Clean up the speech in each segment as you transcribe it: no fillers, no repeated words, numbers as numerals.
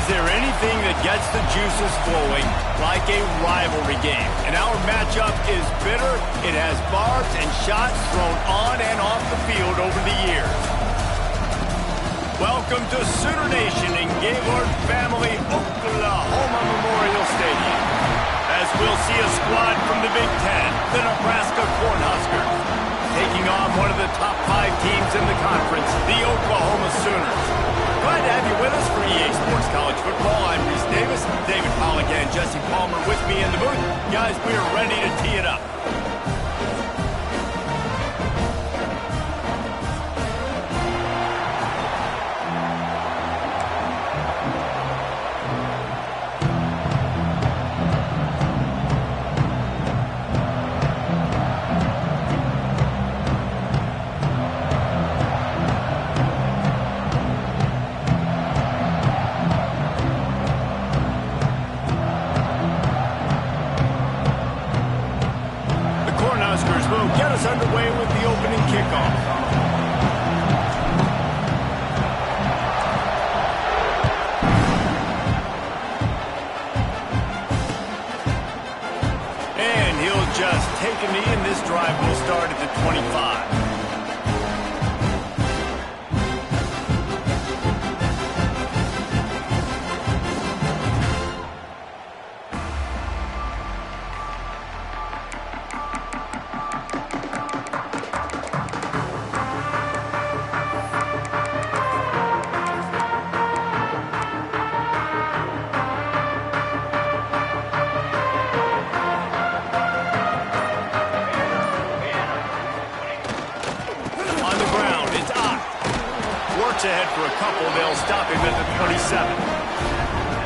there anything that gets the juices flowing like a rivalry game? And our matchup is bitter. It has barbs and shots thrown on and off the field over the years. Welcome to Sooner Nation in Gaylord Family, Oklahoma Memorial Stadium. As we'll see a squad from the Big Ten, the Braska Cornhuskers, taking on one of the top 5 teams in the conference, the Oklahoma Sooners. Glad to have you with us for EA Sports College Football. I'm Reese Davis, David Pollock, and Jesse Palmer with me in the booth. Guys, we are ready to tee it up. Will get us underway with the opening kickoff. And he'll just take a knee, and this drive will start at the 25. Ahead for a couple, they'll stop him at the 27.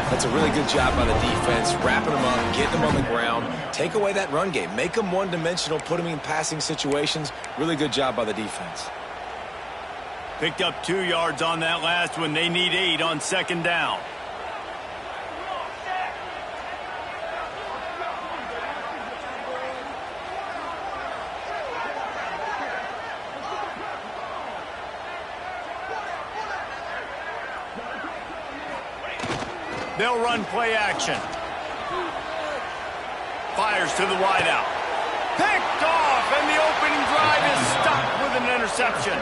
That's a really good job by the defense, wrapping them up, getting them on the ground, take away that run game, make them one-dimensional, put them in passing situations. Really good job by the defense. Picked up 2 yards on that last one. They need 8 on second down. They'll run play action. Fires to the wideout. Picked off, and the opening drive is stopped with an interception.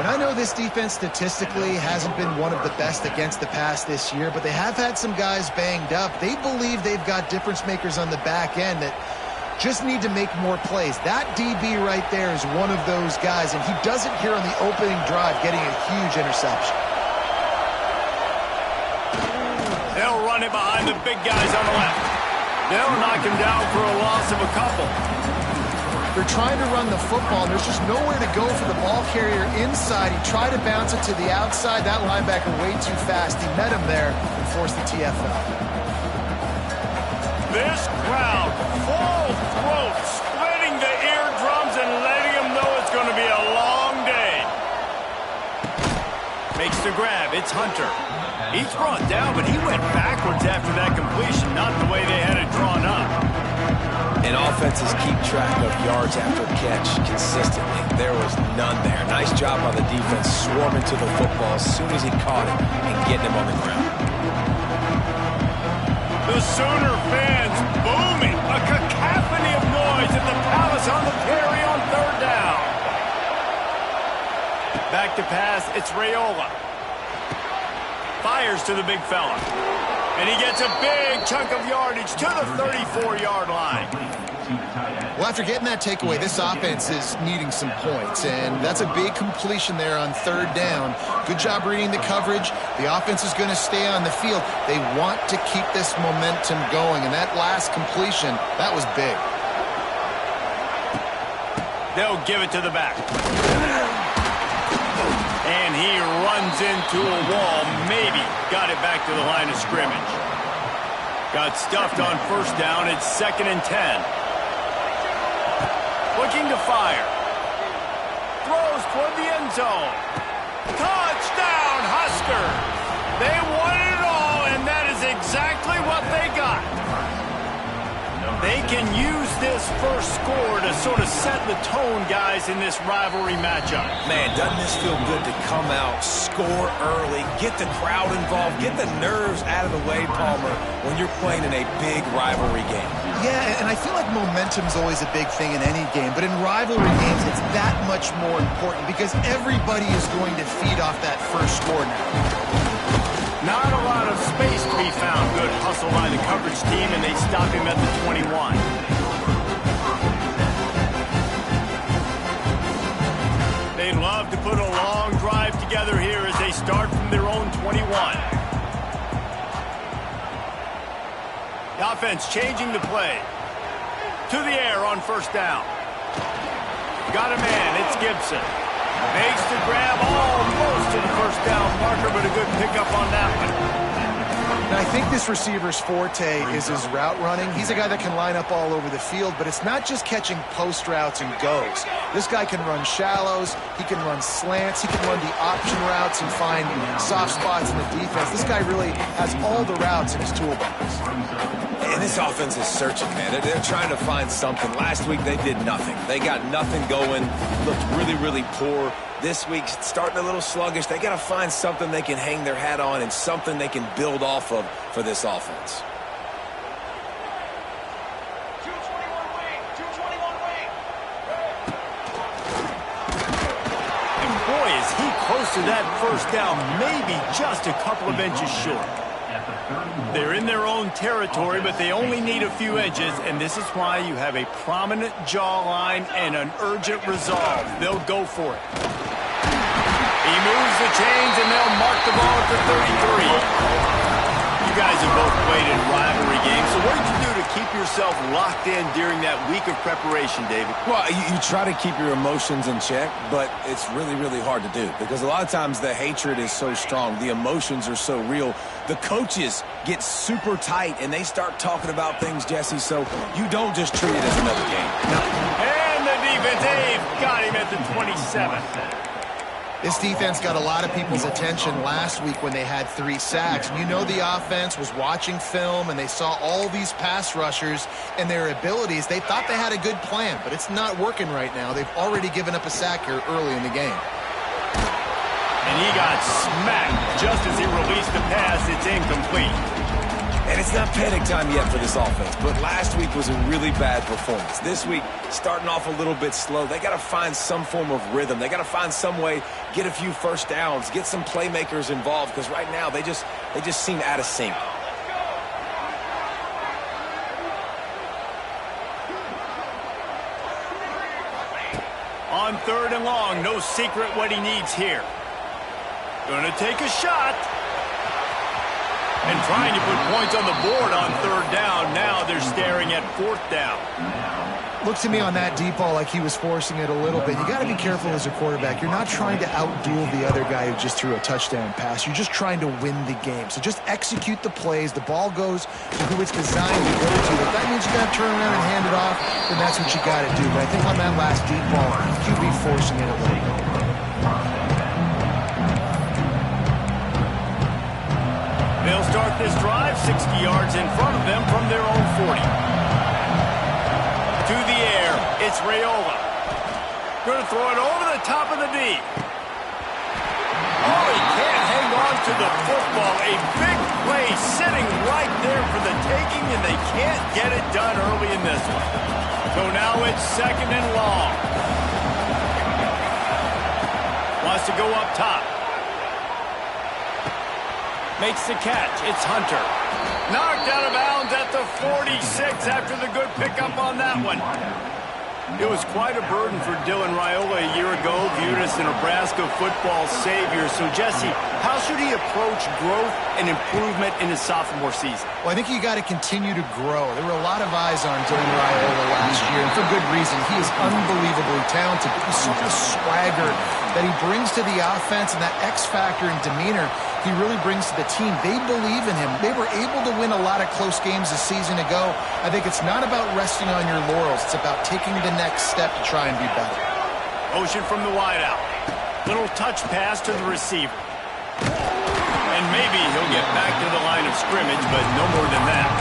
And I know this defense statistically hasn't been one of the best against the pass this year, but they have had some guys banged up. They believe they've got difference makers on the back end that just need to make more plays. That DB right there is one of those guys, and he does it here on the opening drive, getting a huge interception. They'll run it behind the big guys on the left. They'll knock him down for a loss of a couple. They're trying to run the football, and there's just nowhere to go for the ball carrier inside. He tried to bounce it to the outside. That linebacker way too fast. He met him there and forced the TFL. This crowd, full throat, splitting the eardrums and letting them know it's going to be a long day. Makes the grab. It's Hunter. He's brought down, but he went backwards after that completion, not the way they had it drawn up. And offenses keep track of yards after catch consistently. There was none there. Nice job by the defense swarming to the football as soon as he caught it and getting him on the ground. The Sooner fans booming. A cacophony of noise at the Palace on the carry on third down. Back to pass, it's Raiola. Fires to the big fella. And he gets a big chunk of yardage to the 34-yard line. Well, after getting that takeaway, this offense is needing some points, and that's a big completion there on third down. Good job reading the coverage. The offense is going to stay on the field. They want to keep this momentum going, and that last completion, that was big. They'll give it to the back. And he runs into a wall, maybe got it back to the line of scrimmage. Got stuffed on first down. It's 2nd and 10. Looking to fire. Throws toward the end zone. Touchdown, Huskers! They won it all, and that is exactly what they got. They can use this first score to sort of set the tone, guys, in this rivalry matchup. Man, doesn't this feel good to come out, score early, get the crowd involved, get the nerves out of the way, Palmer, when you're playing in a big rivalry game? Yeah, and I feel like momentum's always a big thing in any game, but in rivalry games, it's that much more important because everybody is going to feed off that first score now. Not a lot of space to be found. Good hustle by the coverage team, and they stop him at the 21. They'd love to put a long drive together here as they start from their own 21. The offense changing the play. To the air on first down. Got a man. It's Gibson. Makes the grab almost to the first down marker, but a good pickup on that one. And I think this receiver's forte is his route running. He's a guy that can line up all over the field, but it's not just catching post routes and goes. This guy can run shallows, he can run slants, he can run the option routes and find soft spots in the defense. This guy really has all the routes in his toolbox. And this offense is searching, man. They're trying to find something. Last week, they did nothing. They got nothing going, looked really, really poor. This week, starting a little sluggish. They got to find something they can hang their hat on and something they can build off of for this offense. 221 wing. 221 wing. And boy, is he close to that first down. Maybe just a couple of inches short. They're in their own territory, but they only need a few inches, and this is why you have a prominent jawline and an urgent resolve. They'll go for it. He moves the chains, and they'll mark the ball at the 33. You guys have both played in rivalry games, so what did you do to keep yourself locked in during that week of preparation, David? Well, you try to keep your emotions in check, but it's really, really hard to do because a lot of times the hatred is so strong, the emotions are so real. The coaches get super tight, and they start talking about things, Jesse, so you don't just treat it as another game. No. And the defense, they've got him at the 27. This defense got a lot of people's attention last week when they had 3 sacks. You know the offense was watching film, and they saw all these pass rushers and their abilities. They thought they had a good plan, but it's not working right now. They've already given up a sack here early in the game. And he got smacked just as he released the pass. It's incomplete. And it's not panic time yet for this offense, but last week was a really bad performance. This week, starting off a little bit slow. They got to find some form of rhythm. They got to find some way, get a few first downs, get some playmakers involved, because right now they just seem out of sync. On 3rd and long, no secret what he needs here. Gonna take a shot. And trying to put points on the board on 3rd down. Now they're staring at 4th down. Looks to me on that deep ball like he was forcing it a little bit. You got to be careful as a quarterback. You're not trying to outduel the other guy who just threw a touchdown pass. You're just trying to win the game. So just execute the plays. The ball goes to who it's designed to go to. If that means you got to turn around and hand it off, then that's what you got to do. But I think on that last deep ball, QB forcing it a little bit. They'll start this drive 60 yards in front of them from their own 40. To the air, it's Raiola. Going to throw it over the top of the D. Oh, he can't hang on to the football. A big play sitting right there for the taking, and they can't get it done early in this one. So now it's 2nd and long. Wants to go up top. Makes the catch. It's Hunter. Knocked out of bounds at the 46 after the good pickup on that one. It was quite a burden for Dylan Raiola a year ago, viewed as the Nebraska football savior. So, Jesse, how should he approach growth and improvement in his sophomore season? Well, I think you got to continue to grow. There were a lot of eyes on Dylan Raiola last year, and for good reason. He is unbelievably talented. But you saw the swagger that he brings to the offense and that X factor and demeanor he really brings to the team. They believe in him. They were able to win a lot of close games a season ago. I think it's not about resting on your laurels. It's about taking the next step to try and be better. Motion from the wideout. Little touch pass to the receiver. And maybe he'll get back to the line of scrimmage, but no more than that.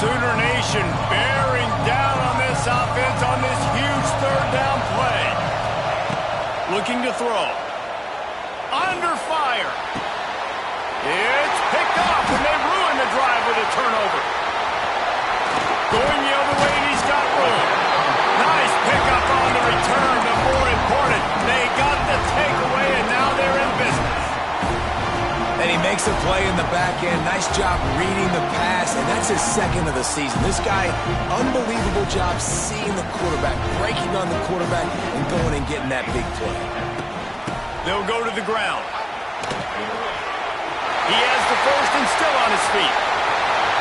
Sooner Nation bearing down on this offense on this huge third down play. Looking to throw. Under fire. It's picked off, and they ruin the drive with a turnover. Going the other way, and he's got room. Nice pickup on the return, but more important, they got the takeaway, and now they're in business. And he makes a play in the back end. Nice job reading the pass, and that's his second of the season. This guy, unbelievable job seeing the quarterback, breaking on the quarterback, and going and getting that big play. They'll go to the ground. He has the first and still on his feet.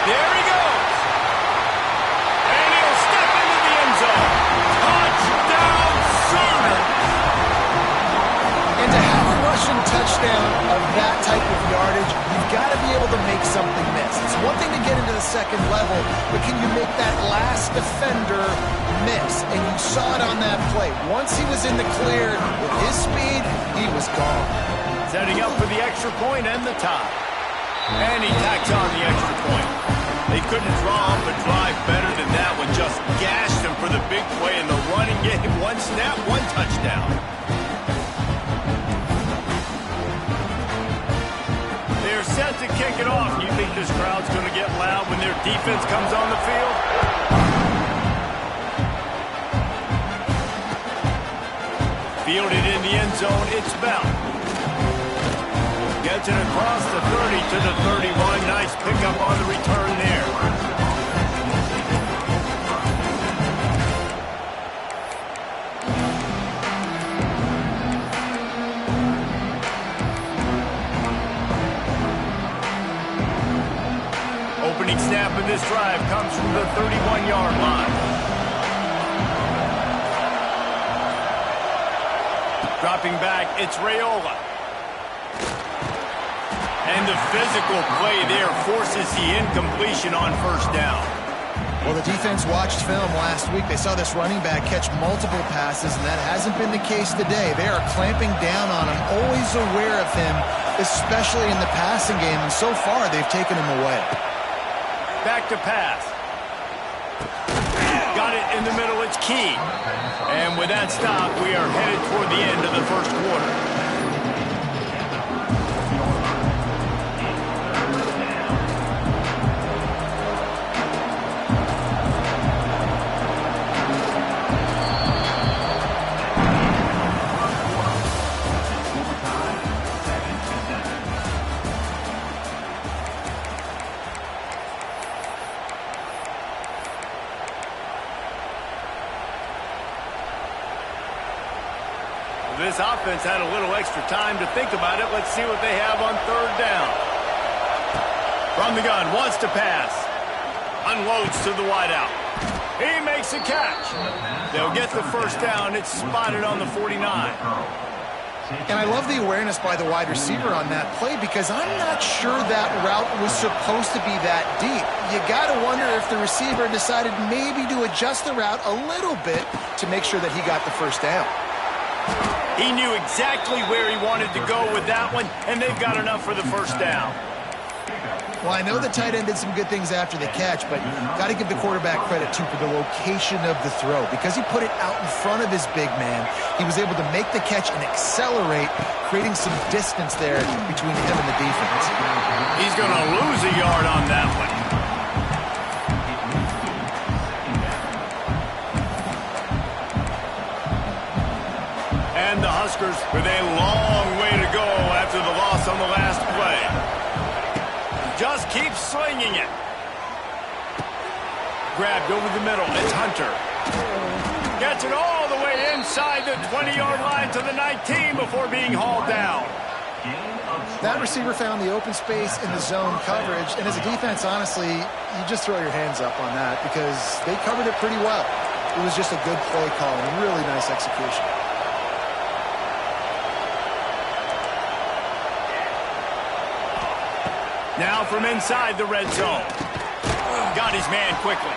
There he goes. And he'll step into the end zone. Touchdown, Sooners! And to have a rushing touchdown of that type of yardage, you've got to be able to make something miss. It's one thing to get into the second level, but can you make that last defender miss? And you saw it on that play. Once he was in the clear with his speed, he was gone. Setting up for the extra point and the tie. And he tacks on the extra point. They couldn't draw up a drive better than that one. Just gashed him for the big play in the running game. One snap, one touchdown. They're set to kick it off. You think this crowd's going to get loud when their defense comes on the field? Fielded in the end zone, it's Bell. Gets it across the 30 to the 31. Nice pickup on the return there. Opening snap of this drive comes from the 31-yard line. Dropping back, it's Raiola. And the physical play there forces the incompletion on first down. Well, the defense watched film last week. They saw this running back catch multiple passes, and that hasn't been the case today. They are clamping down on him, always aware of him, especially in the passing game. And so far, they've taken him away. Back to pass. Got it in the middle, it's Key. And with that stop, we are headed toward the end of the first quarter. This offense had a little extra time to think about it. Let's see what they have on third down. From the gun, wants to pass. Unloads to the wideout. He makes a catch. They'll get the first down. It's spotted on the 49. And I love the awareness by the wide receiver on that play because I'm not sure that route was supposed to be that deep. You got to wonder if the receiver decided maybe to adjust the route a little bit to make sure that he got the first down. He knew exactly where he wanted to go with that one, and they've got enough for the first down. Well, I know the tight end did some good things after the catch, but got to give the quarterback credit, too, for the location of the throw. Because he put it out in front of his big man, he was able to make the catch and accelerate, creating some distance there between him and the defense. He's going to lose a yard on that one. And the Huskers with a long way to go after the loss on the last play. Just keep swinging it. Grabbed over the middle. It's Hunter. Gets it all the way inside the 20-yard line to the 19 before being hauled down. That receiver found the open space in the zone coverage, and as a defense, honestly, you just throw your hands up on that because they covered it pretty well. It was just a good play call and really nice execution. Now from inside the red zone. Got his man quickly.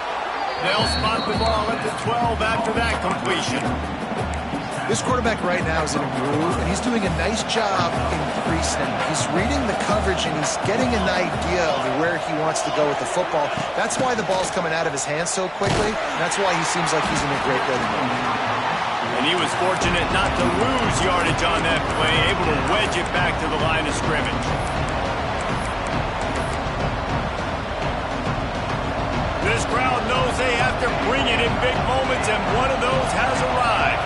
They'll spot the ball at the 12 after that completion. This quarterback right now is in a groove, and he's doing a nice job increasing. He's reading the coverage, and he's getting an idea of where he wants to go with the football. That's why the ball's coming out of his hands so quickly. That's why he seems like he's in a great rhythm. And he was fortunate not to lose yardage on that play, able to wedge it back to the line of scrimmage. This crowd knows they have to bring it in big moments, and one of those has arrived.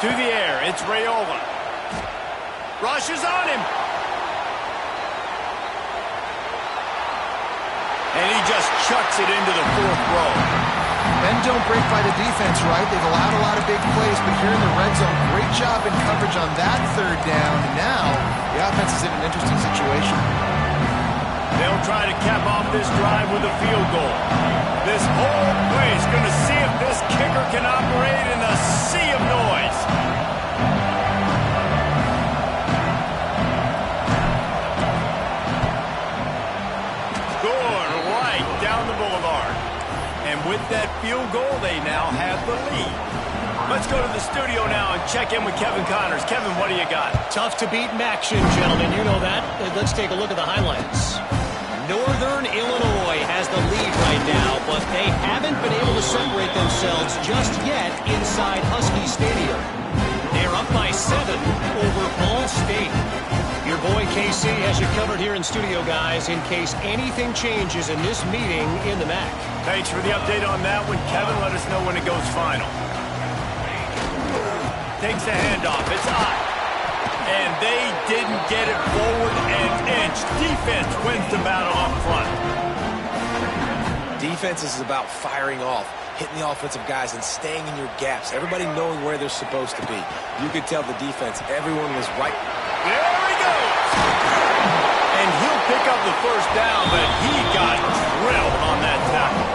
To the air, it's Raiola. Rushes on him. And he just chucks it into the fourth row. Men don't break by the defense, right? They've allowed a lot of big plays, but here in the red zone, great job in coverage on that third down. And now the offense is in an interesting situation. They'll try to cap off this drive with a field goal. This whole place going to see if this kicker can operate in a sea of noise. Scored right down the boulevard. And with that field goal, they now have the lead. Let's go to the studio now and check in with Kevin Connors. Kevin, what do you got? Tough to beat in action, gentlemen. You know that. Let's take a look at the highlights. Northern Illinois has the lead right now, but they haven't been able to separate themselves just yet inside Husky Stadium. They're up by 7 over Ball State. Your boy KC has you covered here in studio, guys, in case anything changes in this meeting in the MAC. Thanks for the update on that one, Kevin. Let us know when it goes final. Takes the handoff. It's hot. And they didn't get it forward an inch. Defense wins the battle up front. Defense is about firing off, hitting the offensive guys and staying in your gaps. Everybody knowing where they're supposed to be. You could tell the defense, everyone was right. There he goes. And he'll pick up the first down, but he got drilled on that tackle.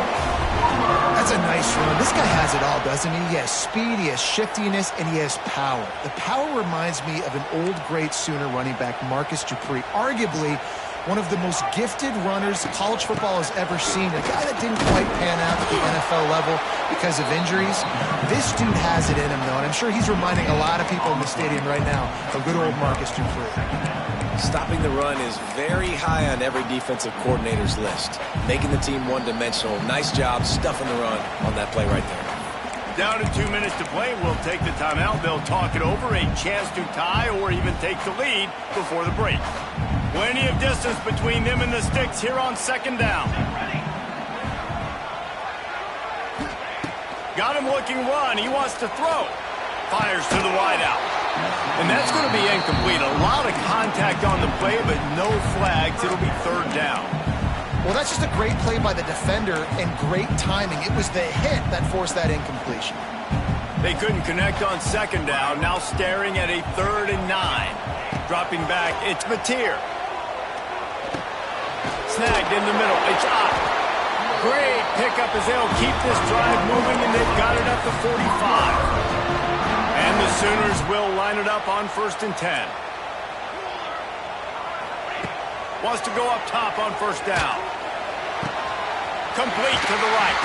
That's a nice run. This guy has it all, doesn't he? He has speed, he has shiftiness, and he has power. The power reminds me of an old great Sooner running back, Marcus Dupree. Arguably one of the most gifted runners college football has ever seen. A guy that didn't quite pan out at the NFL level because of injuries. This dude has it in him, though, and I'm sure he's reminding a lot of people in the stadium right now of good old Marcus Dupree. Stopping the run is very high on every defensive coordinator's list. Making the team one-dimensional. Nice job stuffing the run on that play right there. Down to 2 minutes to play. We'll take the timeout. They'll talk it over. A chance to tie or even take the lead before the break. Plenty of distance between them and the sticks here on second down. Got him looking run. He wants to throw. Fires to the wideout. And that's going to be incomplete. A lot of contact on the play, but no flags. It'll be third down. Well, that's just a great play by the defender and great timing. It was the hit that forced that incompletion. They couldn't connect on second down. Now staring at a 3rd and 9. Dropping back, it's Mateer. Snagged in the middle. It's up. Great pickup as they'll keep this drive moving, and they've got it up to 45. And the Sooners will line it up on 1st and 10. Wants to go up top on 1st down. Complete to the right.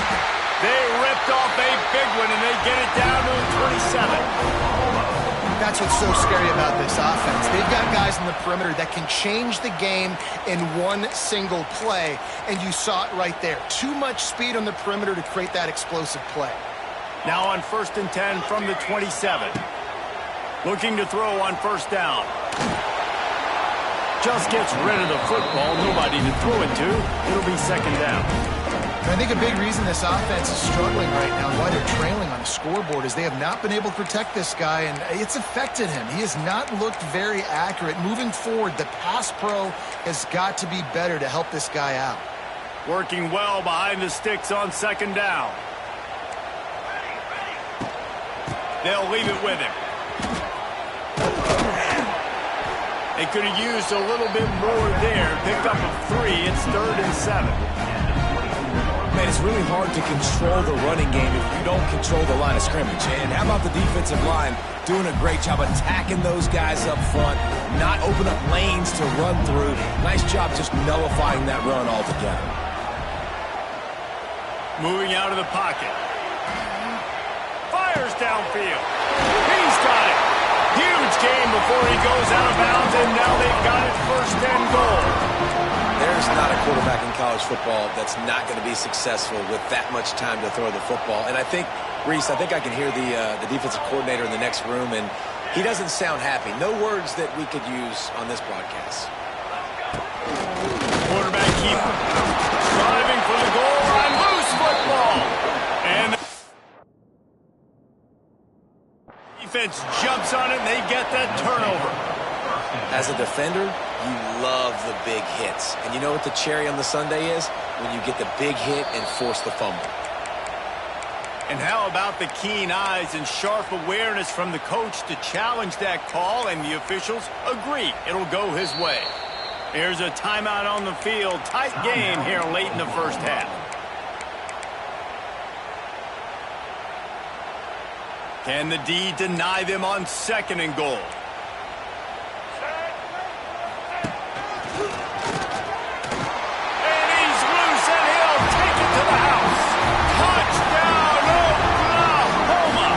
They ripped off a big one, and they get it down to 27. That's what's so scary about this offense. They've got guys in the perimeter that can change the game in one single play, and you saw it right there. Too much speed on the perimeter to create that explosive play. Now on 1st and 10 from the 27. Looking to throw on 1st down. Just gets rid of the football. Nobody to throw it to. It'll be 2nd down. I think a big reason this offense is struggling right now, why they're trailing on the scoreboard, is they have not been able to protect this guy, and it's affected him. He has not looked very accurate. Moving forward, the pass pro has got to be better to help this guy out. Working well behind the sticks on 2nd down. They'll leave it with him. They could have used a little bit more there. Picked up a 3. It's 3rd and 7. Man, it's really hard to control the running game if you don't control the line of scrimmage. And how about the defensive line doing a great job attacking those guys up front, not open up lanes to run through. Nice job just nullifying that run altogether. Moving out of the pocket. Fires downfield. He's got game before he goes out of bounds, and now they've got it first and goal. There's not a quarterback in college football that's not going to be successful with that much time to throw the football. And I think, Reese, I think I can hear the defensive coordinator in the next room, and he doesn't sound happy. No words that we could use on this broadcast. Quarterback keeper driving for the goal line, loose football. And the defense jumps on it, and they get that turnover. As a defender, you love the big hits. And you know what the cherry on the sundae is? When you get the big hit and force the fumble. And how about the keen eyes and sharp awareness from the coach to challenge that call, and the officials agree it'll go his way. There's a timeout on the field. Tight game here late in the first half. Can the D deny them on second and goal? And he's loose, and he'll take it to the house. Touchdown, Oklahoma!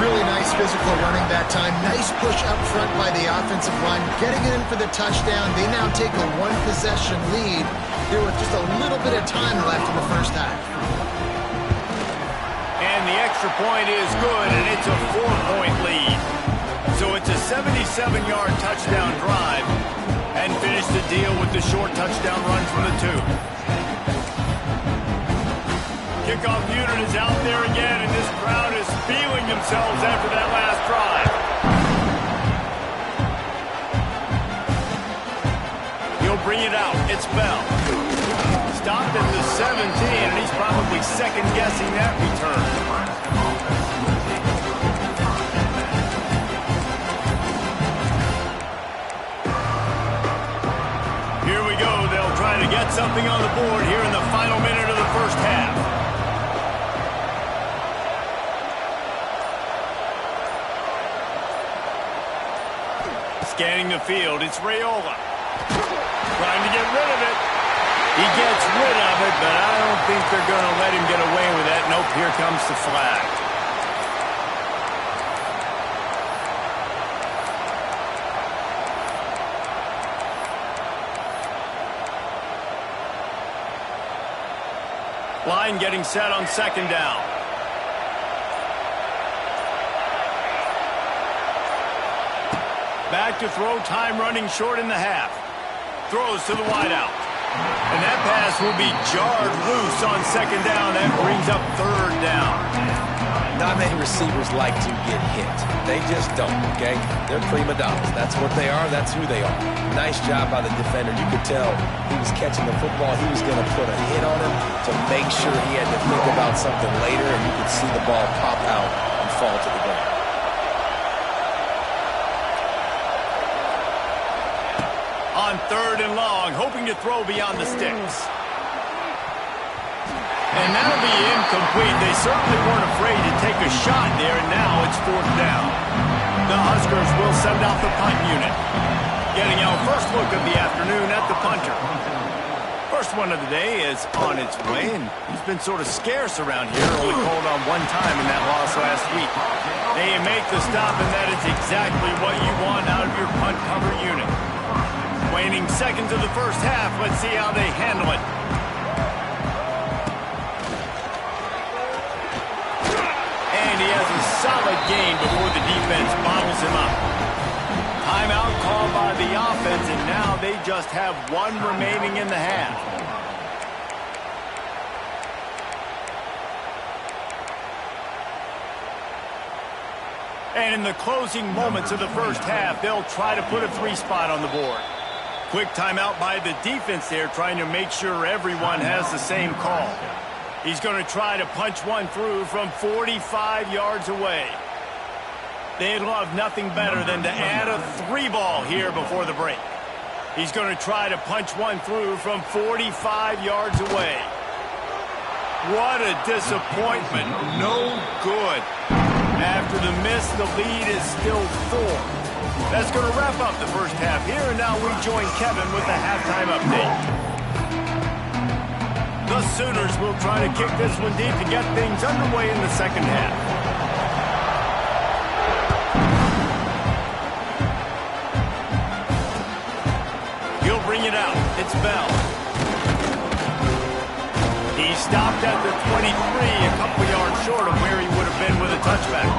Really nice physical running that time. Nice push up front by the offensive line. Getting it in for the touchdown. They now take a one-possession lead here with just a little bit of time left in the first half. And the extra point is good, and it's a 4-point lead. So it's a 77-yard touchdown drive, and finish the deal with the short touchdown run from the 2. Kickoff unit is out there again, and this crowd is feeling themselves after that last drive. He'll bring it out. It's Bell. Stopped at the 17, and he's probably second-guessing that return. Here we go. They'll try to get something on the board here in the final minute of the first half. Scanning the field, it's Raiola. Trying to get rid of it. He gets rid of it, but I don't think they're going to let him get away with that. Nope, here comes the flag. Line getting set on second down. Back to throw, time running short in the half. Throws to the wideout. And that pass will be jarred loose on second down. That brings up third down. Not many receivers like to get hit. They just don't, okay? They're prima donnas. That's what they are. That's who they are. Nice job by the defender. You could tell he was catching the football. He was going to put a hit on him to make sure he had to think about something later, and you could see the ball pop out and fall to the ground. On third and long, hoping to throw beyond the sticks. And that'll be incomplete. They certainly weren't afraid to take a shot there, and now it's fourth down. The Huskers will send out the punt unit. Getting our first look of the afternoon at the punter. First one of the day is on its way, and he's been sort of scarce around here. Only called on one time in that loss last week. They make the stop, and that is exactly what you want out of your punt cover unit. Waning seconds of the first half. Let's see how they handle it. And he has a solid gain before the defense bottles him up. Timeout called by the offense, and now they just have one remaining in the half. And in the closing moments of the first half, they'll try to put a 3 spot on the board. Quick timeout by the defense there, trying to make sure everyone has the same call. He's going to try to punch one through from 45 yards away. They'd love nothing better than to add a 3-ball here before the break. He's going to try to punch one through from 45 yards away. What a disappointment. No good. After the miss, the lead is still 4. That's going to wrap up the first half here, and now we join Kevin with the halftime update. The Sooners will try to kick this one deep to get things underway in the second half. bell. He stopped at the 23, a couple yards short of where he would have been with a touchback.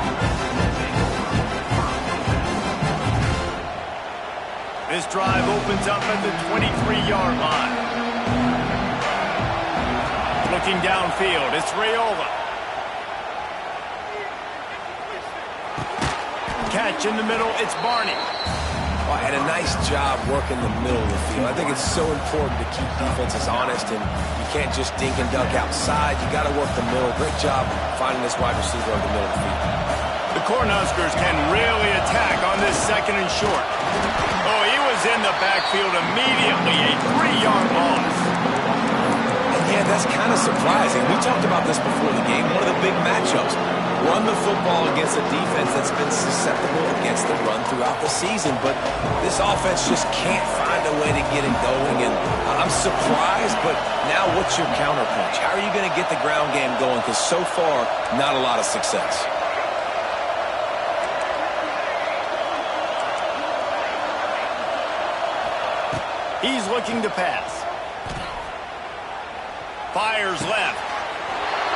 This drive opens up at the 23-yard line. Looking downfield, it's Raiola. Catch in the middle, it's Barney. Well, and a nice job working the middle of the field. I think it's so important to keep defenses honest, and you can't just dink and dunk outside. You got to work the middle. Great job finding this wide receiver in the middle of the field. The Cornhuskers can really attack on this second and short. Oh, he was in the backfield immediately, a 3-yard loss. And yeah, that's kind of surprising. We talked about this before the game. One of the big matchups. Run the football against a defense that's been susceptible against the run throughout the season. But this offense just can't find a way to get it going. And I'm surprised, but now what's your counterpunch? How are you going to get the ground game going? Because so far, not a lot of success. He's looking to pass. Fires left.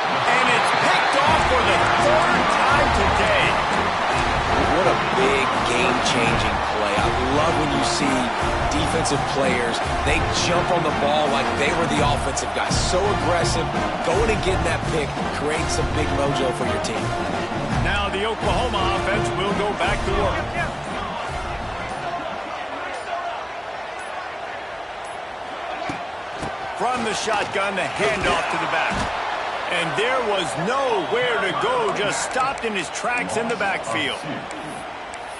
And it's picked off for the 3rd time today. What a big game-changing play. I love when you see defensive players, they jump on the ball like they were the offensive guy. So aggressive, going and getting that pick creates some big mojo for your team. Now the Oklahoma offense will go back to work. From the shotgun, the handoff to the back. And there was nowhere to go, just stopped in his tracks in the backfield.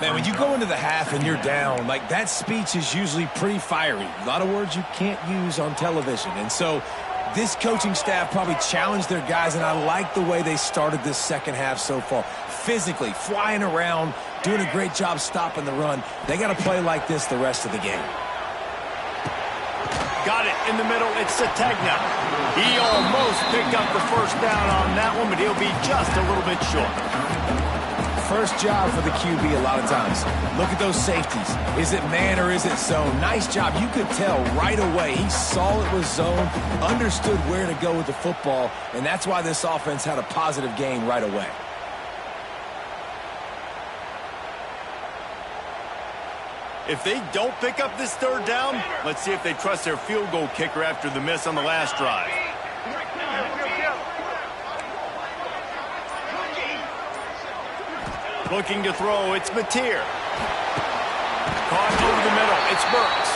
Man, when you go into the half and you're down, like that speech is usually pretty fiery. A lot of words you can't use on television. And so this coaching staff probably challenged their guys, and I like the way they started this second half so far. Physically, flying around, doing a great job stopping the run. They got to play like this the rest of the game. Got it in the middle, it's Sategna. He almost picked up the first down on that one, but he'll be just a little bit short. First job for the QB a lot of times. Look at those safeties. Is it man or is it zone? Nice job. You could tell right away. He saw it was zone, understood where to go with the football, and that's why this offense had a positive gain right away. If they don't pick up this 3rd down, let's see if they trust their field goal kicker after the miss on the last drive. Looking to throw, it's Mateer. Caught over the middle, it's Burks.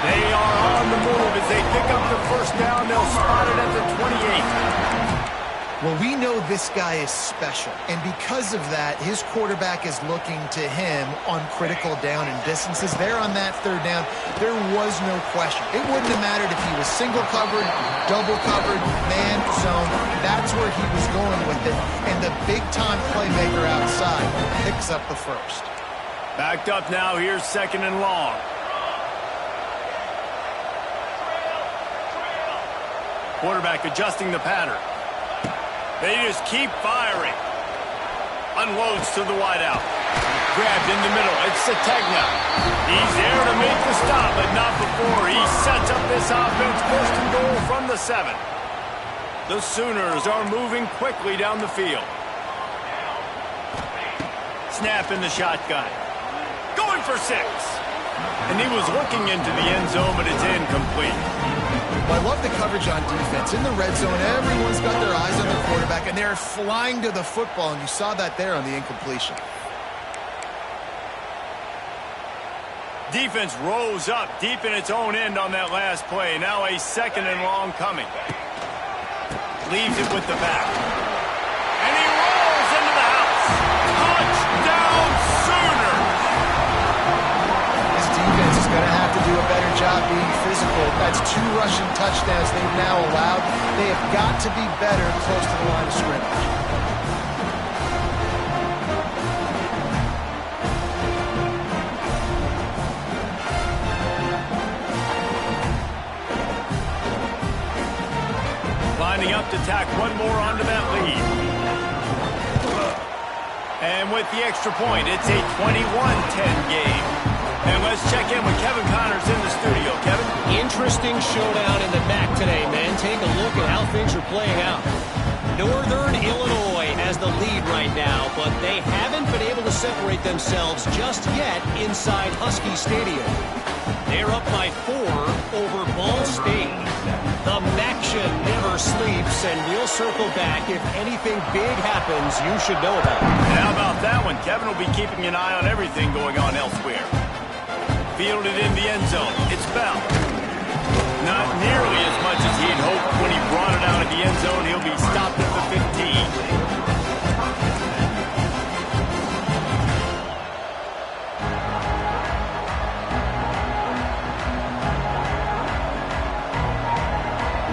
They are on the move as they pick up the first down. They'll spot it at the 28. Well, we know this guy is special, and because of that, his quarterback is looking to him on critical down and distances. There on that 3rd down, there was no question. It wouldn't have mattered if he was single covered, double covered, man, zone. That's where he was going with it, and the big-time playmaker outside picks up the first. Backed up now, here's 2nd and long. Quarterback adjusting the pattern. They just keep firing. Unloads to the wideout. Grabbed in the middle. It's Sategna. He's there to make the stop, but not before. He sets up this offense. 1st and goal from the 7. The Sooners are moving quickly down the field. Snap in the shotgun. Going for 6. And he was looking into the end zone, but it's incomplete. Well, I love the coverage on defense. In the red zone, everyone's got their eyes on their quarterback, and they're flying to the football, and you saw that there on the incompletion. Defense rose up deep in its own end on that last play. Now a 2nd and long coming. Leaves it with the back. And he rolls into the house. Touchdown, Sooners! This defense is going to have to do a better job being physical. That's 2 rushing touchdowns they've now allowed. They have got to be better close to the line of scrimmage. Lining up to tack one more onto that lead. And with the extra point, it's a 21-10 game. And let's check in with Kevin Connors in the studio. Kevin? Interesting showdown in the MAC today, man. Take a look at how things are playing out. Northern Illinois has the lead right now, but they haven't been able to separate themselves just yet inside Husky Stadium. They're up by 4 over Ball State. The MACtion never sleeps, and we'll circle back. If anything big happens, you should know about it. How about that one? Kevin will be keeping an eye on everything going on elsewhere. Fielded in the end zone. It's Bell. Not nearly as much as he'd hoped when he brought it out of the end zone. He'll be stopped at the 15.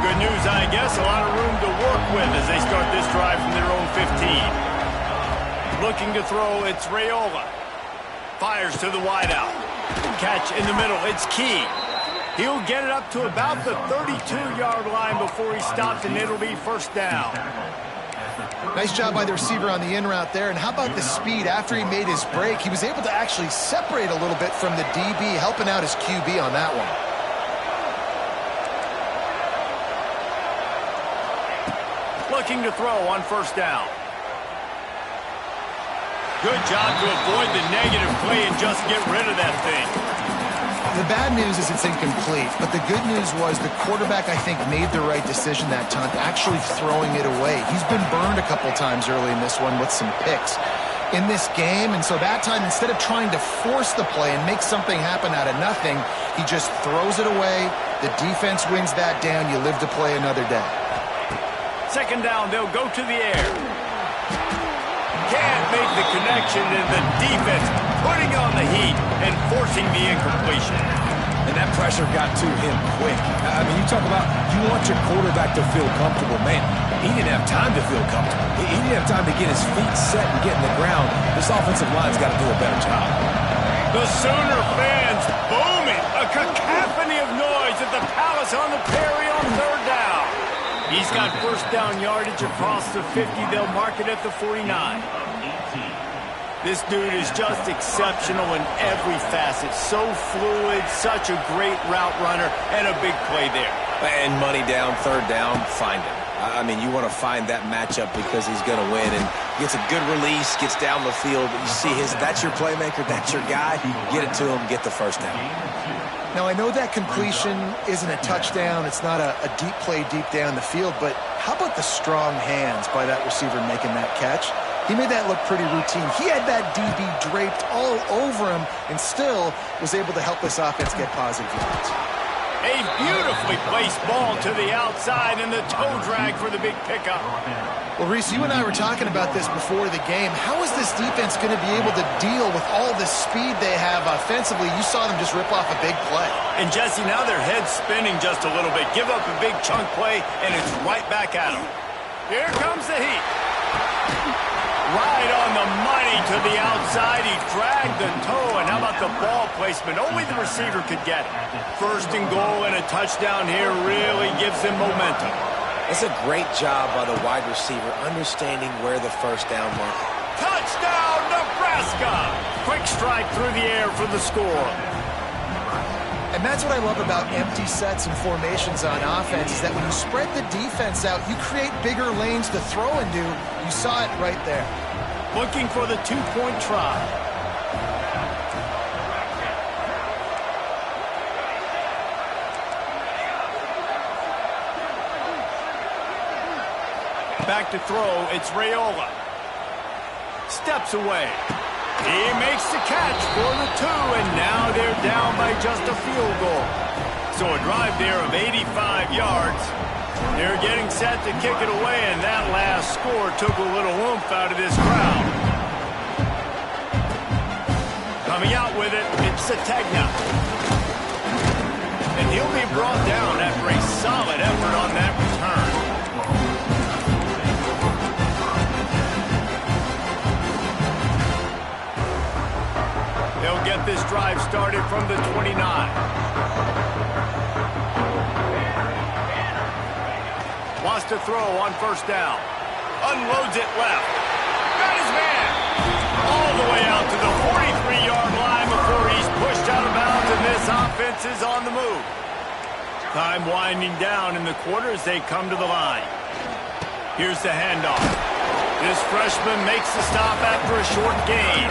Good news, I guess. A lot of room to work with as they start this drive from their own 15. Looking to throw, it's Raiola. Fires to the wideout. Catch in the middle. It's Key. He'll get it up to about the 32-yard line before he stops, and it'll be first down. Nice job by the receiver on the in route there. And how about the speed? After he made his break, he was able to actually separate a little bit from the DB, helping out his QB on that one. Looking to throw on first down. Good job to avoid the negative play and just get rid of that thing. The bad news is it's incomplete, but the good news was the quarterback, I think, made the right decision that time, actually throwing it away. He's been burned a couple times early in this one with some picks in this game, and so that time, instead of trying to force the play and make something happen out of nothing, he just throws it away. The defense wins that down. You live to play another day. Second down, they'll go to the air. Can't make the connection, and the defense putting on the heat and forcing the incompletion. And that pressure got to him quick. I mean, you talk about you want your quarterback to feel comfortable. Man, he didn't have time to feel comfortable. He didn't have time to get his feet set and get in the ground. This offensive line's got to do a better job. The Sooner fans booming. A cacophony of noise at the Palace on the Prairie on third down. He's got first down yardage across the 50. They'll mark it at the 49. This dude is just exceptional in every facet. So fluid, such a great route runner, and a big play there. And money down, third down, find him. I mean, you want to find that matchup because he's going to win. And gets a good release, gets down the field. You see that's your playmaker, that's your guy. Get it to him, get the first down. Now, I know that completion isn't a touchdown. It's not a deep play deep down the field. But how about the strong hands by that receiver making that catch? He made that look pretty routine. He had that DB draped all over him and still was able to help this offense get positive yards. A beautifully placed ball to the outside and the toe drag for the big pickup. Well, Reese, you and I were talking about this before the game. How is this defense going to be able to deal with all the speed they have offensively? You saw them just rip off a big play. And, Jesse, now their head's spinning just a little bit. Give up a big chunk play, and it's right back at them. Here comes the heat. Right on the money to the outside. He dragged the toe, and how about the ball placement? Only the receiver could get it. First and goal and a touchdown here really gives him momentum. It's a great job by the wide receiver understanding where the first down mark. Touchdown, Nebraska! Quick strike through the air for the score. And that's what I love about empty sets and formations on offense is that when you spread the defense out, you create bigger lanes to throw into. You saw it right there. Looking for the two-point try. Back to throw, it's Raiola. Steps away. He makes the catch for the 2, and now they're down by just a field goal. So a drive there of 85 yards. They're getting set to kick it away, and that last score took a little oomph out of this crowd. Coming out with it, it's Sategna. And he'll be brought down after a solid effort on that return. They'll get this drive started from the 29. Wants to throw on first down. Unloads it left. Got his man. All the way out to the 43-yard line before he's pushed out of defenses on the move. Time winding down in the quarter as they come to the line. Here's the handoff. This freshman makes the stop after a short gain.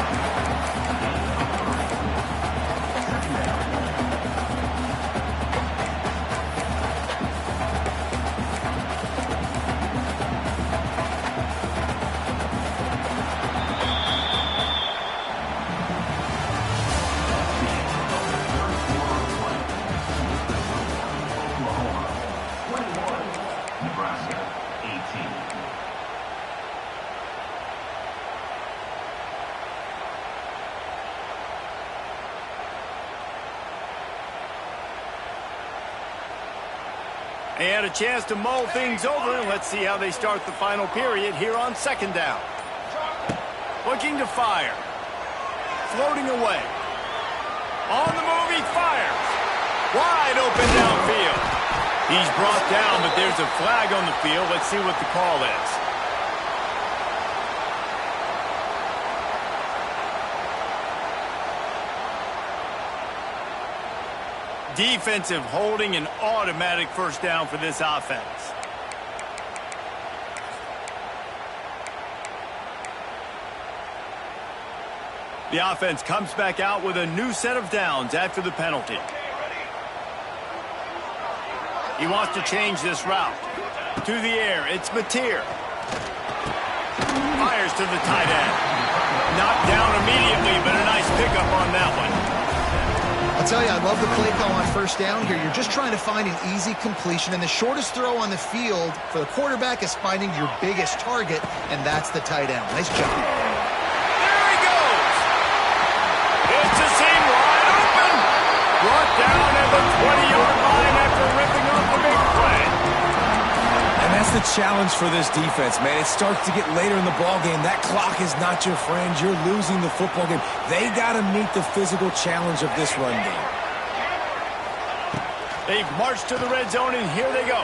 They had a chance to mull things over, and let's see how they start the final period here on second down. Looking to fire. Floating away. On the move, he fires. Wide open downfield. He's brought down, but there's a flag on the field. Let's see what the call is. Defensive holding, an automatic first down for this offense. The offense comes back out with a new set of downs after the penalty. He wants to change this route. To the air, it's Mateer. Fires to the tight end. Knocked down immediately, but a nice pickup on that one. I'll tell you, I love the play call on first down here. You're just trying to find an easy completion, and the shortest throw on the field for the quarterback is finding your biggest target, and that's the tight end. Nice job. There he goes. It's a seam wide open. Brought down at the 20-yard line after ripping off the big play. And that's the challenge for this defense, man. It starts to get later in the ballgame. That clock is not your friend. You're losing the football game. They got to meet the physical challenge of this run game. They've marched to the red zone, and here they go.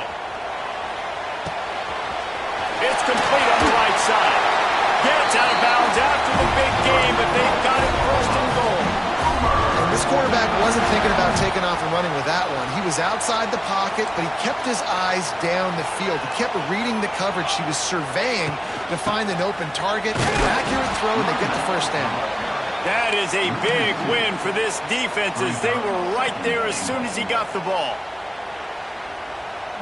It's complete on the right side. Gets out of bounds after the big game, but they've got it first and goal. And this quarterback wasn't thinking about taking off and running with that one. He was outside the pocket, but he kept his eyes down the field. He kept reading the coverage. He was surveying to find an open target. An accurate throw, and they get the first down. That is a big win for this defense as they were right there as soon as he got the ball.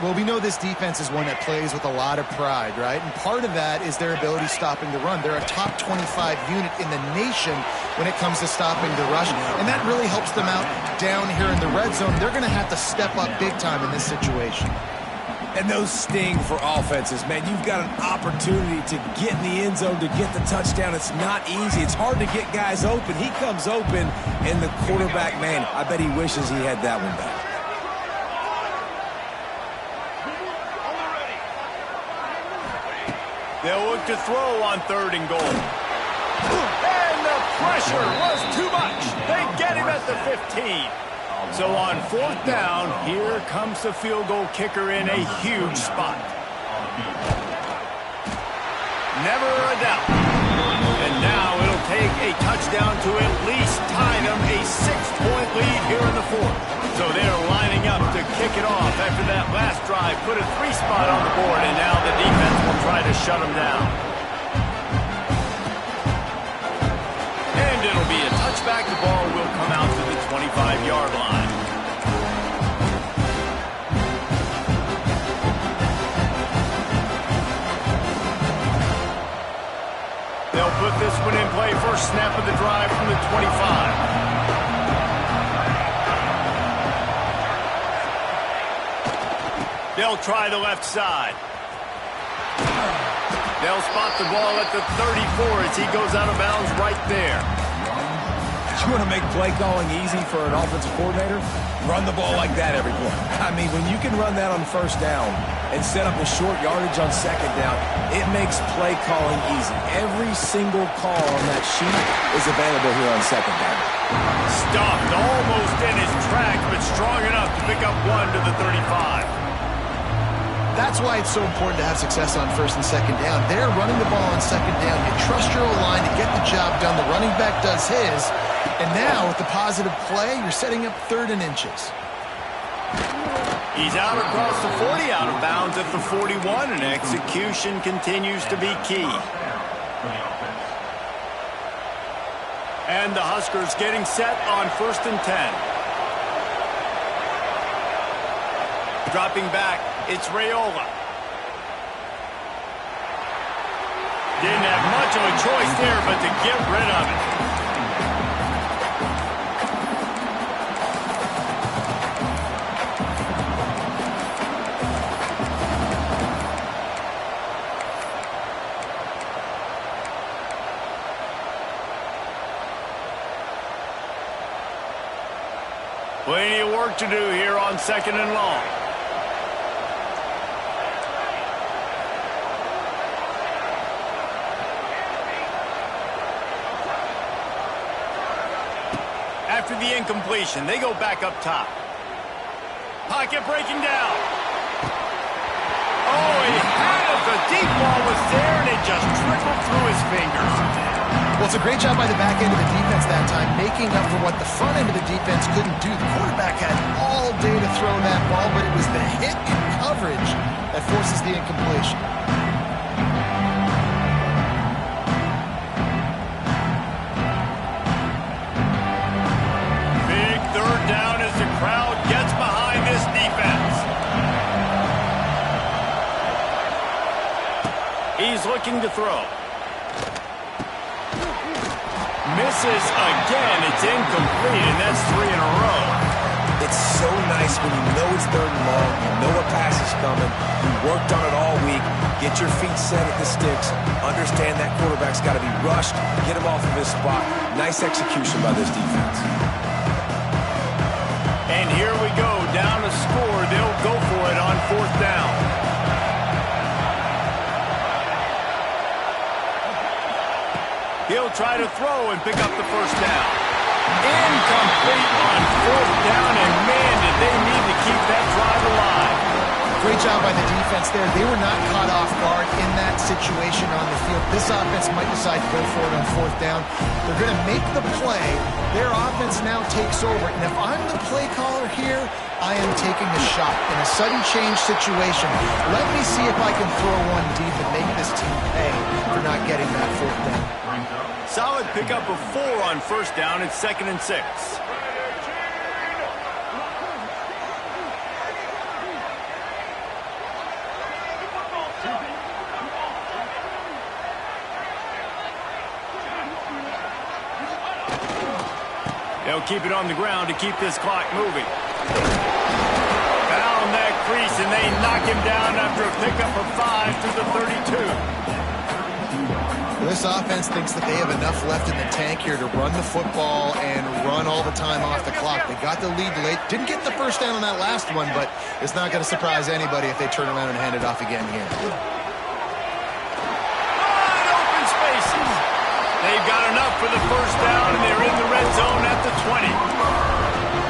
Well, we know this defense is one that plays with a lot of pride, right? And part of that is their ability stopping the run. They're a top 25 unit in the nation when it comes to stopping the rush, and that really helps them out down here in the red zone. They're going to have to step up big time in this situation. And those sting for offenses, man. You've got an opportunity to get in the end zone, to get the touchdown. It's not easy. It's hard to get guys open. He comes open, and the quarterback, man, I bet he wishes he had that one back. They'll look to throw on third and goal. And the pressure was too much. They get him at the 15. So on fourth down, here comes the field goal kicker in a huge spot. Never a doubt. And now it'll take a touchdown to at least tie them a 6-point lead here in the fourth. So they're lining up to kick it off after that last drive. Put a 3-spot on the board, and now the defense will try to shut them down. And it'll be a touchback. The ball will come out to the 25-yard line. They'll put this one in play. First snap of the drive from the 25. They'll try the left side. They'll spot the ball at the 34 as he goes out of bounds right there. You want to make play calling easy for an offensive coordinator? Run the ball like that every play. I mean, when you can run that on first down and set up a short yardage on second down, it makes play calling easy. Every single call on that sheet is available here on second down. Stopped almost in his tracks, but strong enough to pick up one to the 35. That's why it's so important to have success on first and second down. They're running the ball on second down. You trust your O-line to get the job done. The running back does his. And now, with the positive play, you're setting up 3rd and inches. He's out across the 40, out of bounds at the 41, and execution continues to be key. And the Huskers getting set on 1st and 10. Dropping back, it's Raiola. Didn't have much of a choice there, but to get rid of it. Plenty of work to do here on 2nd and long. After the incompletion, they go back up top. Pocket breaking down. Oh, he had it. The deep ball was there, and it just trickled through his fingers. Well, it's a great job by the back end of the defense that time, making up for what the front end of the defense couldn't do. The quarterback had all day to throw that ball, but it was the hit in coverage that forces the incompletion. Big 3rd down as the crowd gets behind this defense. He's looking to throw. Misses again. It's incomplete, and that's 3 in a row. It's so nice when you know it's 3rd and long, you know a pass is coming, you worked on it all week, get your feet set at the sticks, understand that quarterback's got to be rushed, get him off of his spot. Nice execution by this defense. And here we go, down to score. They'll go for it on 4th down. He'll try to throw and pick up the 1st down. Incomplete on 4th down, and man, did they need to keep that drive alive. Great job by the defense there. They were not caught off guard in that situation on the field. This offense might decide to go for it on 4th down. They're going to make the play. Their offense now takes over. And if I'm the play caller here, I am taking a shot. In a sudden change situation, let me see if I can throw one deep and make this team pay for not getting that 4th down. Solid pickup of 4 on 1st down. It's 2nd and 6. They'll keep it on the ground to keep this clock moving. Found that crease, and they knock him down after a pickup of 5 to the 32. This offense thinks that they have enough left in the tank here to run the football and run all the time off the clock. They got the lead late. Didn't get the 1st down on that last one, but it's not going to surprise anybody if they turn around and hand it off again here. Wide open spaces. They've got enough for the 1st down, and they're in the red zone at the 20.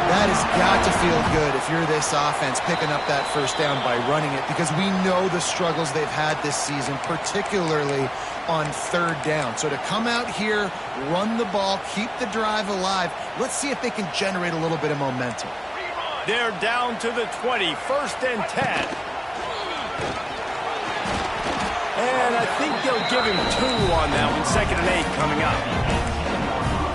That has got to feel good if you're this offense picking up that 1st down by running it, because we know the struggles they've had this season, particularly on 3rd down. So to come out here, run the ball, keep the drive alive, let's see if they can generate a little bit of momentum. They're down to the 20, 1st and 10. And I think they'll give him 2 on that one, 2nd and 8 coming up.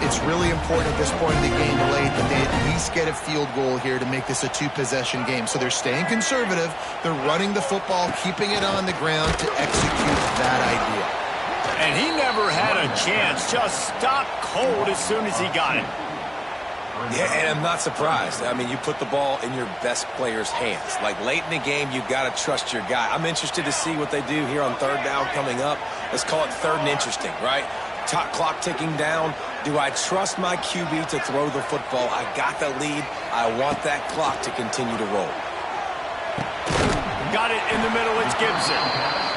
It's really important at this point in the game late that they at least get a field goal here to make this a 2-possession game. So they're staying conservative. They're running the football, keeping it on the ground to execute that idea. And he never had a chance. Just stopped cold as soon as he got it. Yeah, and I'm not surprised. I mean, you put the ball in your best player's hands. Like, late in the game, you've got to trust your guy. I'm interested to see what they do here on 3rd down coming up. Let's call it 3rd and interesting, right? Top clock ticking down. Do I trust my QB to throw the football? I got the lead. I want that clock to continue to roll. Got it in the middle. It's Gibson.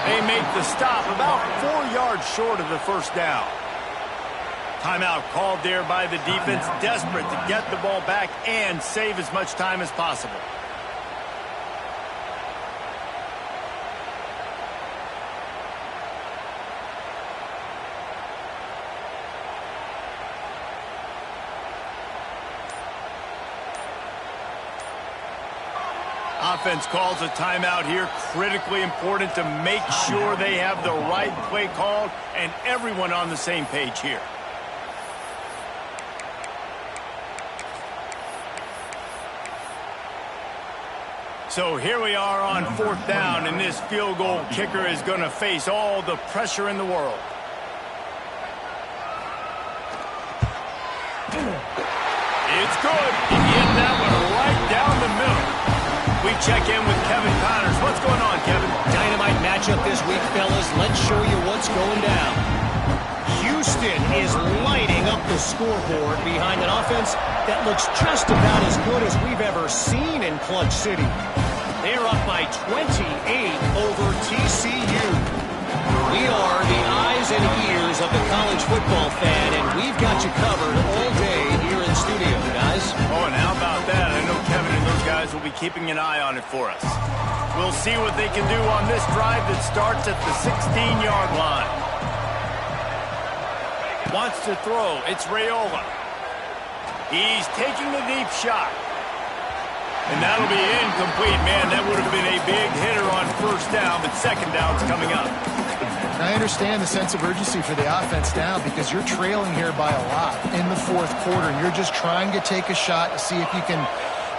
They make the stop about 4 yards short of the 1st down. Timeout called there by the defense, desperate to get the ball back and save as much time as possible. offense calls a timeout here. Critically important to make sure they have the right play called and everyone on the same page here. So here we are on 4th down, and this field goal kicker is going to face all the pressure in the world. It's good. He hit that one right down the middle. We check in with Kevin Connors. What's going on, Kevin? Dynamite matchup this week, fellas. Let's show you what's going down. Houston is lighting up the scoreboard behind an offense that looks just about as good as we've ever seen in Clutch City. They're up by 28 over TCU. We are the eyes and ears of the college football fan, and we've got you covered all day here in studio, guys. Oh, and how about that? I know Kevin and those guys will be keeping an eye on it for us. We'll see what they can do on this drive that starts at the 16-yard line. Wants to throw. It's Raiola. He's taking the deep shot. And that'll be incomplete. Man, that would have been a big hitter on 1st down, but 2nd down's coming up. I understand the sense of urgency for the offense now because you're trailing here by a lot in the 4th quarter, and you're just trying to take a shot to see if you can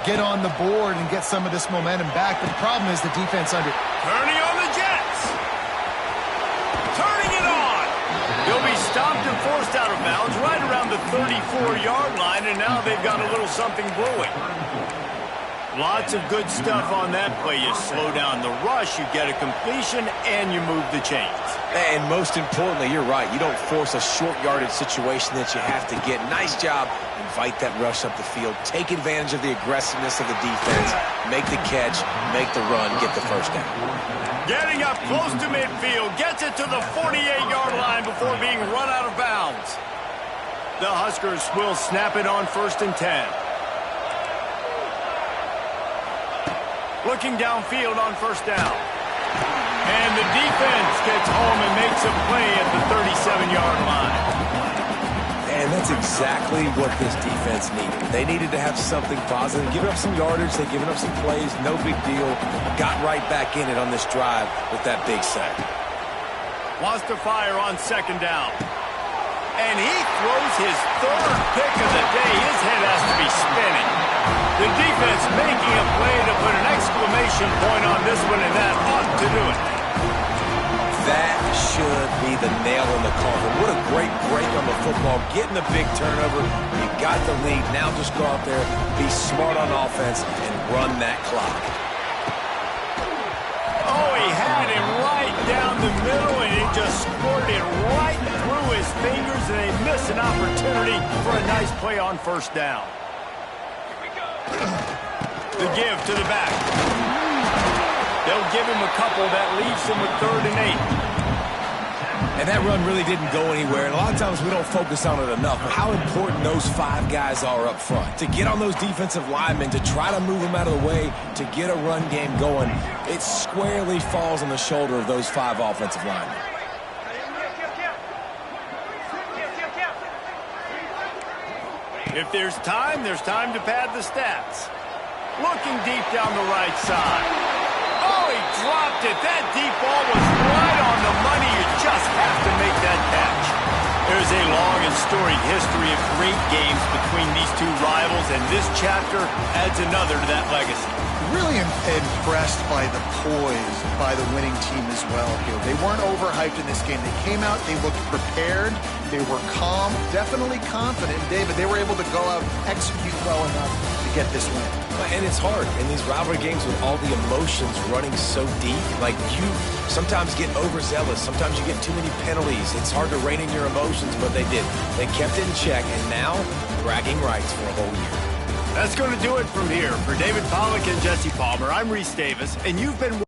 get on the board and get some of this momentum back. But the problem is the defense under... Turning on the Jets. Turning it on. He'll be stopped and forced out of bounds right around the 34-yard line, and now they've got a little something brewing. Lots of good stuff on that play. You slow down the rush, you get a completion, and you move the chains. And most importantly, you're right. You don't force a short yardage situation that you have to get. Nice job. Invite that rush up the field. Take advantage of the aggressiveness of the defense. Make the catch, make the run, get the 1st down. Getting up close to midfield. Gets it to the 48-yard line before being run out of bounds. The Huskers will snap it on 1st and 10. Looking downfield on 1st down. And the defense gets home and makes a play at the 37-yard line. And that's exactly what this defense needed. They needed to have something positive. Giving up some yardage, they've given up some plays, no big deal. Got right back in it on this drive with that big sack. Wants to fire on 2nd down. And he throws his 3rd pick of the day. His head has to be spinning. The defense making a play to put an exclamation point on this one, and that ought to do it. That should be the nail in the coffin. What a great break on the football. Getting the big turnover. You got the lead. Now just go out there, be smart on offense, and run that clock. Oh, he had him right down the middle, and it just squirted right through his fingers, and they missed an opportunity for a nice play on 1st down. The give to the back. They'll give him a couple. That leaves him with 3rd and 8. And that run really didn't go anywhere. And a lot of times we don't focus on it enough. But how important those 5 guys are up front. To get on those defensive linemen, to try to move them out of the way, to get a run game going, it squarely falls on the shoulder of those 5 offensive linemen. If there's time to pad the stats. Looking deep down the right side. Oh, he dropped it. That deep ball was right on the money. You just have to make that catch. There's a long and storied history of great games between these two rivals, and this chapter adds another to that legacy. Really impressed by the poise by the winning team as well here. They weren't overhyped in this game. They came out, they looked prepared, they were calm, definitely confident. David, they were able to go out and execute well enough to get this win. And it's hard in these rivalry games with all the emotions running so deep. Like, you sometimes get overzealous. Sometimes you get too many penalties. It's hard to rein in your emotions, but they did. They kept it in check, and now bragging rights for a whole year. That's going to do it from here. For David Pollack and Jesse Palmer, I'm Reese Davis, and you've been